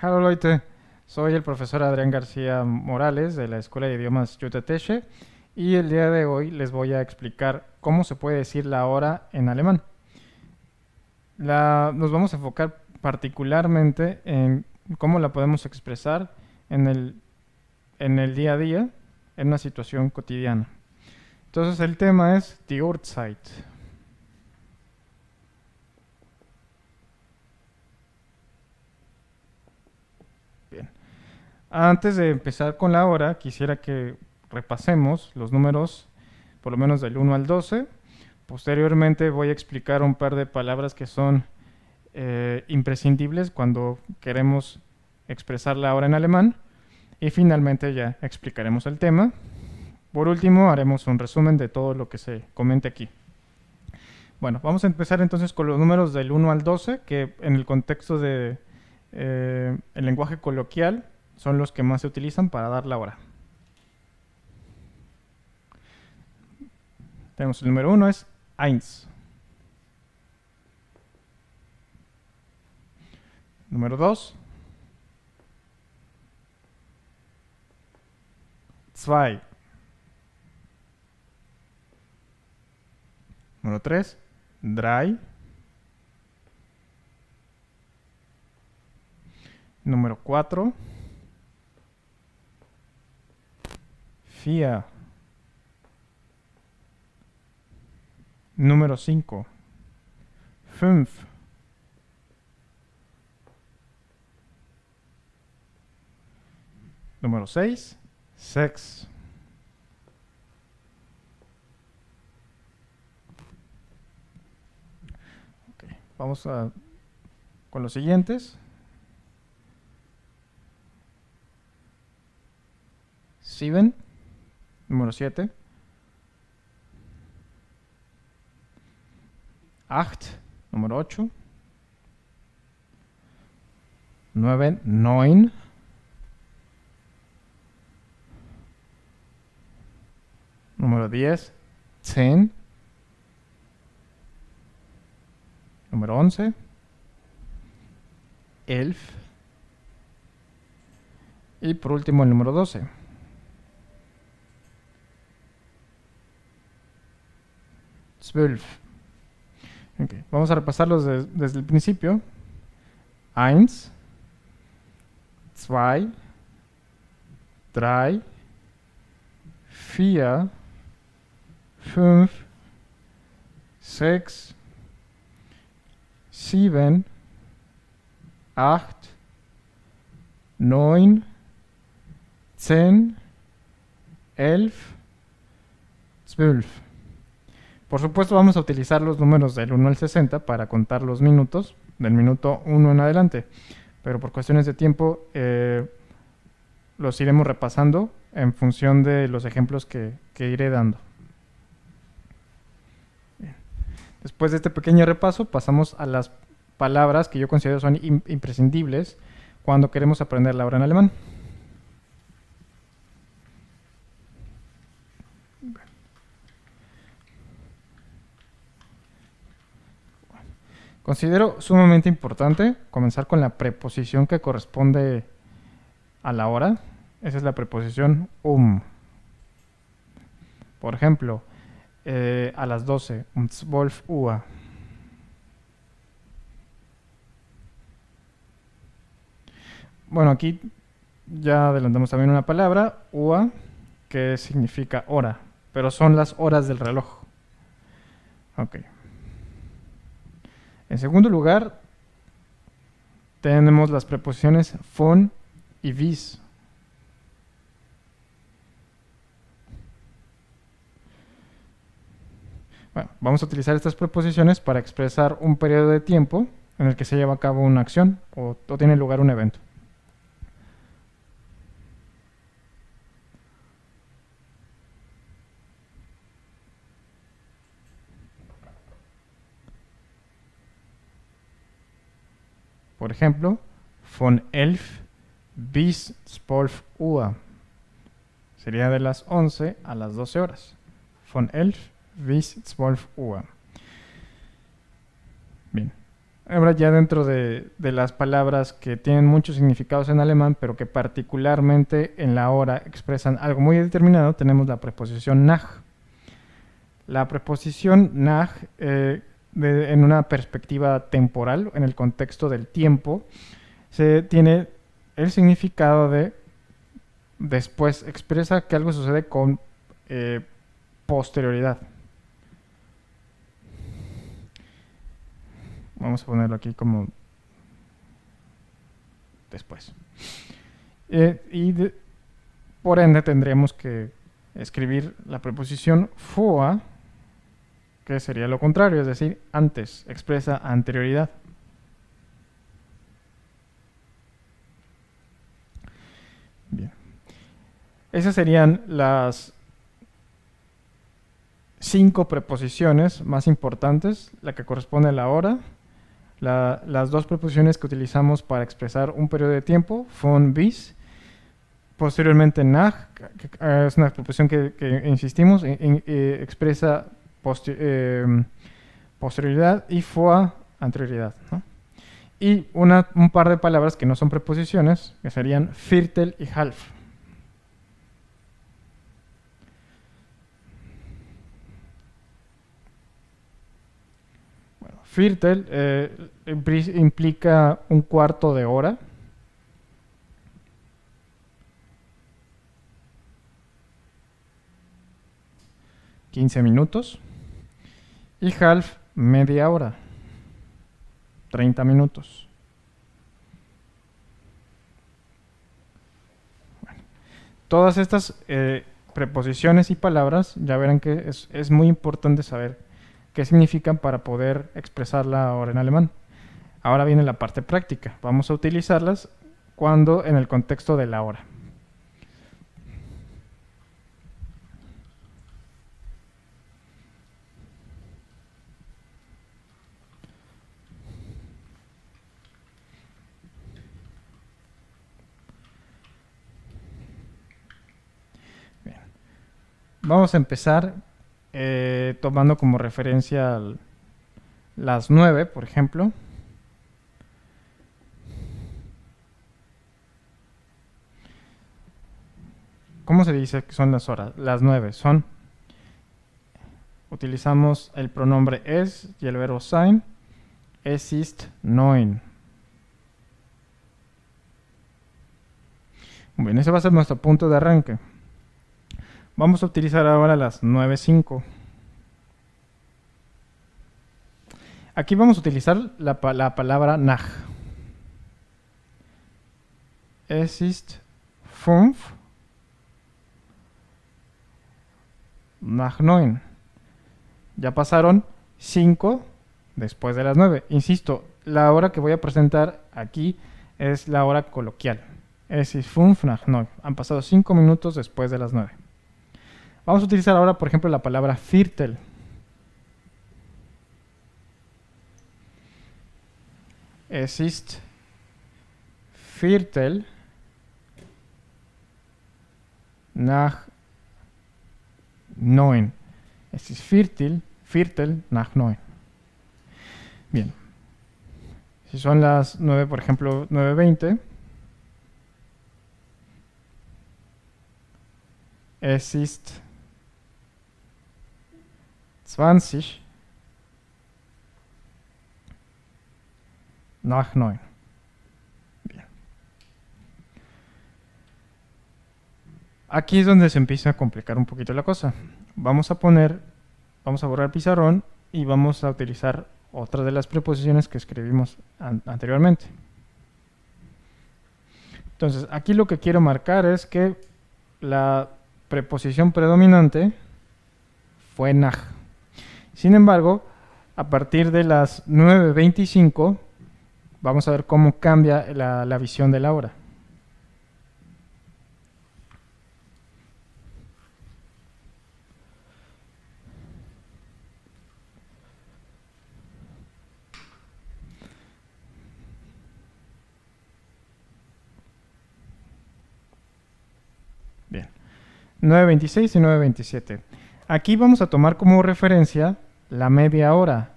Hallo Leute, soy el profesor Adrián García Morales de la Escuela de Idiomas Yutetesche y el día de hoy les voy a explicar cómo se puede decir la hora en alemán. Nos vamos a enfocar particularmente en cómo la podemos expresar en el día a día, en una situación cotidiana. Entonces el tema es die Uhrzeit. Bien. Antes de empezar con la hora, quisiera que repasemos los números, por lo menos del 1 al 12. Posteriormente voy a explicar un par de palabras que son imprescindibles cuando queremos expresar la hora en alemán. Y finalmente ya explicaremos el tema. Por último, haremos un resumen de todo lo que se comente aquí. Bueno, vamos a empezar entonces con los números del 1 al 12, que en el contexto de el lenguaje coloquial son los que más se utilizan para dar la hora. Tenemos el número 1 es 1. Número 2. 2. Número 3. 3. Número 4. 4. Número 5. 5. Número 6. 6. Okay. Vamos con los siguientes. 7. Número 7. 8. Número 8. 9. 9. Número 10. 10. Número 11. 11. Y por último el número 12. 12. Okay. Vamos a repasarlos desde el principio. 1, 2, 3, 4, 5, 6, 7, 8, 9, 10, 11, 12. Por supuesto vamos a utilizar los números del 1 al 60 para contar los minutos, del minuto 1 en adelante, pero por cuestiones de tiempo los iremos repasando en función de los ejemplos que iré dando. Bien. Después de este pequeño repaso pasamos a las palabras que yo considero son imprescindibles cuando queremos aprender la hora en alemán. Considero sumamente importante comenzar con la preposición que corresponde a la hora. Esa es la preposición Por ejemplo, a las 12, 12 Uhr. Bueno, aquí ya adelantamos también una palabra, Uhr, que significa hora, pero son las horas del reloj. Ok. En segundo lugar, tenemos las preposiciones von y bis. Bueno, vamos a utilizar estas preposiciones para expresar un periodo de tiempo en el que se lleva a cabo una acción o tiene lugar un evento. Por ejemplo, von 11 bis 12 Uhr. Sería de las 11 a las 12 horas. Von 11 bis 12 Uhr. Bien. Ahora ya dentro de las palabras que tienen muchos significados en alemán, pero que particularmente en la hora expresan algo muy determinado, tenemos la preposición nach. La preposición nach, en una perspectiva temporal, en el contexto del tiempo, se tiene el significado de después, expresa que algo sucede con posterioridad. Vamos a ponerlo aquí como después. Por ende tendremos que escribir la preposición vor, que sería lo contrario, es decir, antes, expresa anterioridad. Bien. Esas serían las 5 preposiciones más importantes, la que corresponde a la hora, las 2 preposiciones que utilizamos para expresar un periodo de tiempo, von bis, posteriormente nach, que es una preposición que insistimos, expresa posterioridad, y vor, anterioridad, ¿no? Y un par de palabras que no son preposiciones, que serían Viertel y half. Bueno, Viertel implica un cuarto de hora. $15 minutos. Y half, media hora. 30 minutos. Bueno, todas estas preposiciones y palabras, ya verán que es muy importante saber qué significan para poder expresarla ahora en alemán. Ahora viene la parte práctica. Vamos a utilizarlas cuando en el contexto de la hora. Bien. Vamos a empezar tomando como referencia las 9, por ejemplo. ¿Cómo se dice que son las horas? Las 9 son... Utilizamos el pronombre es y el verbo sein. Es ist 9. Bien, ese va a ser nuestro punto de arranque. Vamos a utilizar ahora las 9:05. Aquí vamos a utilizar la palabra nach. Es ist 5 nach 9. Ya pasaron 5 después de las 9. Insisto, la hora que voy a presentar aquí es la hora coloquial. Es ist 5 nach 9. Han pasado 5 minutos después de las 9. Vamos a utilizar ahora, por ejemplo, la palabra Viertel. Es ist Viertel nach 9. Es ist Viertel nach 9. Bien. Si son las 9, por ejemplo, 9:20. Es ist 20 nach 9. Bien. Aquí es donde se empieza a complicar un poquito la cosa. Vamos a borrar el pizarrón y vamos a utilizar otra de las preposiciones que escribimos anteriormente. Entonces, aquí lo que quiero marcar es que la preposición predominante fue nach. Sin embargo, a partir de las 9:25 vamos a ver cómo cambia la visión de la hora. Bien. 9:26 y 9:27. Aquí vamos a tomar como referencia la media hora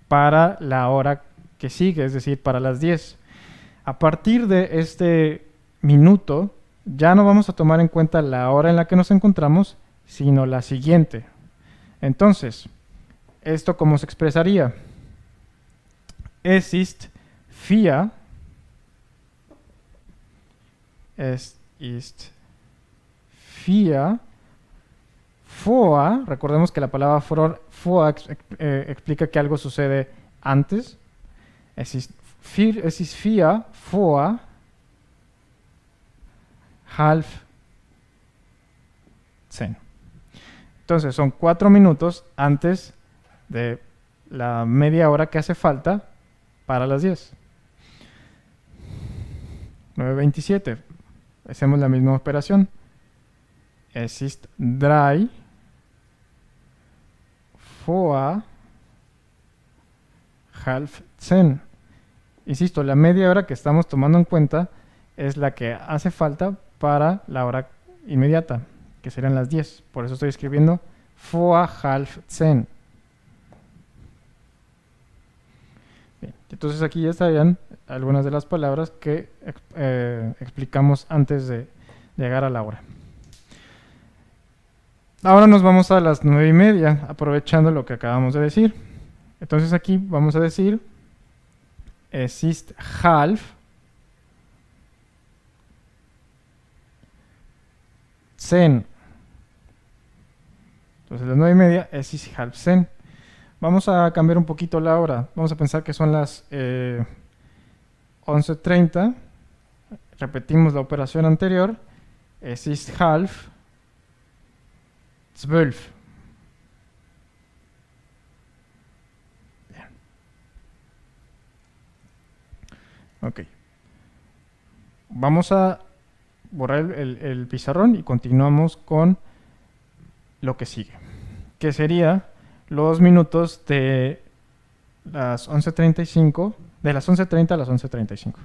para la hora que sigue, es decir, para las 10. A partir de este minuto, ya no vamos a tomar en cuenta la hora en la que nos encontramos, sino la siguiente. Entonces, ¿esto cómo se expresaría? Es ist vier vor, recordemos que la palabra vor explica que algo sucede antes. Es ist vier vor halb 10. Entonces son 4 minutos antes de la media hora que hace falta para las 10. 9:27. Hacemos la misma operación. Es ist drei vor halb 10. Insisto, la media hora que estamos tomando en cuenta es la que hace falta para la hora inmediata, que serían las 10. Por eso estoy escribiendo vor halb 10. Bien, entonces aquí ya estarían algunas de las palabras que explicamos antes de llegar a la hora. Ahora nos vamos a las 9:30, aprovechando lo que acabamos de decir. Entonces aquí vamos a decir es ist halb 10. Entonces las 9:30 es ist halb 10. Vamos a cambiar un poquito la hora. Vamos a pensar que son las 11:30. Repetimos la operación anterior. Es ist halb 12. Bien. Ok. Vamos a borrar el pizarrón y continuamos con lo que sigue, que sería los minutos de las 11:35, de las 11:30 a las 11:35.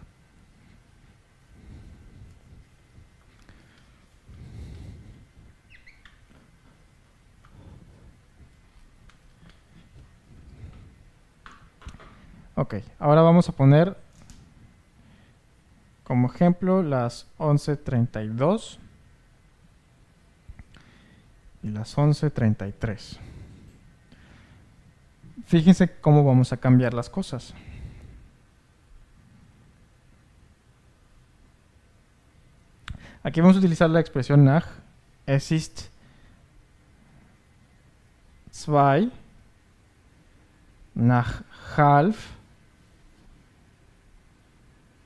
Ok, ahora vamos a poner como ejemplo las 11:32 y las 11:33. Fíjense cómo vamos a cambiar las cosas. Aquí vamos a utilizar la expresión nach. Es ist 2 nach halb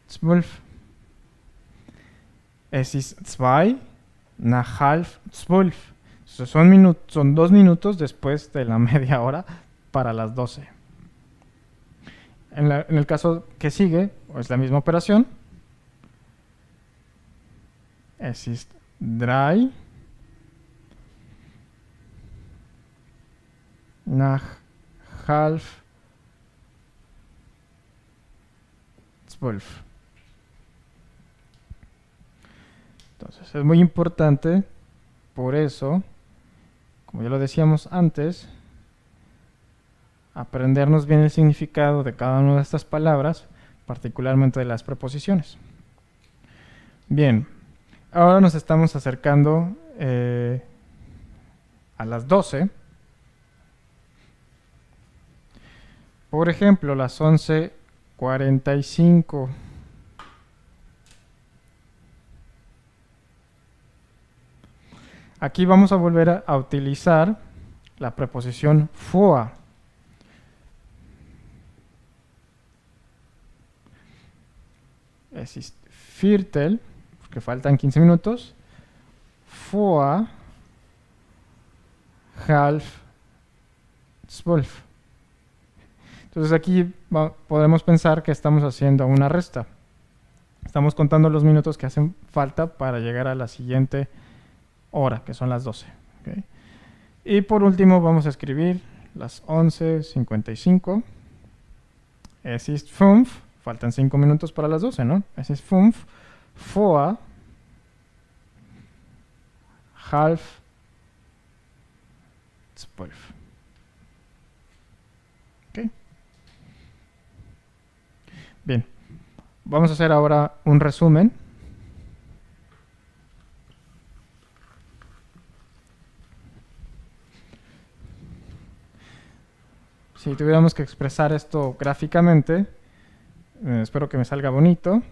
12. Es ist 2 nach halb 12. Son 2 minutos después de la media hora para las 12. En el caso que sigue, es la misma operación. Es ist 3 nach halb 12. Entonces es muy importante, por eso, como ya lo decíamos antes, aprendernos bien el significado de cada una de estas palabras, particularmente de las preposiciones. Bien, ahora nos estamos acercando a las 12. Por ejemplo, las 11:45. Aquí vamos a volver a utilizar la preposición vor. Es ist Viertel, porque faltan 15 minutos. Vor halb 12. Entonces aquí podemos pensar que estamos haciendo una resta. Estamos contando los minutos que hacen falta para llegar a la siguiente hora, que son las 12. ¿Okay? Y por último vamos a escribir las 11:55. Es ist 5. Faltan 5 minutos para las 12, ¿no? Es ist 5 vor halb 12. ¿Ok? Bien, vamos a hacer ahora un resumen. Si tuviéramos que expresar esto gráficamente, espero que me salga bonito.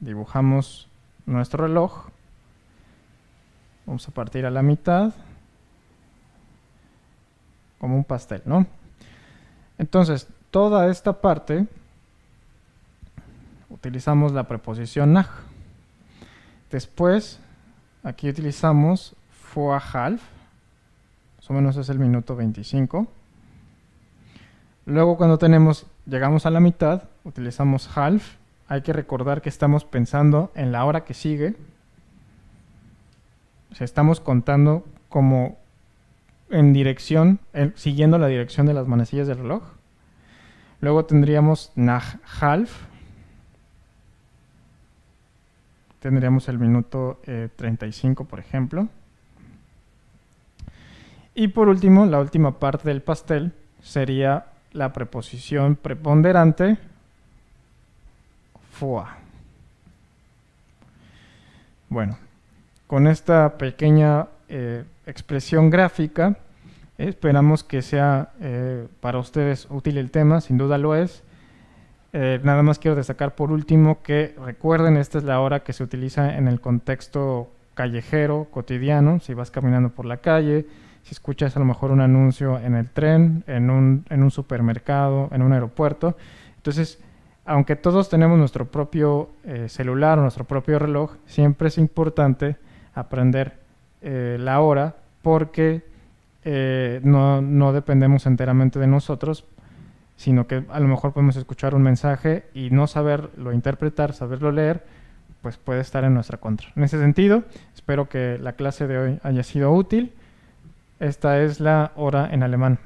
Dibujamos nuestro reloj. Vamos a partir a la mitad, como un pastel, ¿no? Entonces, toda esta parte utilizamos la preposición nach. Después, aquí utilizamos vor halb, más o menos es el minuto 25. Luego, cuando llegamos a la mitad, utilizamos halb. Hay que recordar que estamos pensando en la hora que sigue. O sea, estamos contando como en dirección, siguiendo la dirección de las manecillas del reloj. Luego tendríamos nach halb. Tendríamos el minuto 35, por ejemplo. Y por último, la última parte del pastel sería la preposición preponderante vor. Bueno, con esta pequeña expresión gráfica, esperamos que sea para ustedes útil el tema, sin duda lo es. Nada más quiero destacar por último que recuerden, esta es la hora que se utiliza en el contexto callejero, cotidiano, si vas caminando por la calle, si escuchas a lo mejor un anuncio en el tren, en un supermercado, en un aeropuerto. Entonces, aunque todos tenemos nuestro propio celular o nuestro propio reloj, siempre es importante aprender la hora porque no dependemos enteramente de nosotros, sino que a lo mejor podemos escuchar un mensaje y no saberlo interpretar, saberlo leer, pues puede estar en nuestra contra. En ese sentido, espero que la clase de hoy haya sido útil. Esta es la hora en alemán.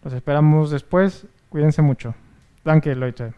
Los esperamos después. Cuídense mucho. Danke, Leute.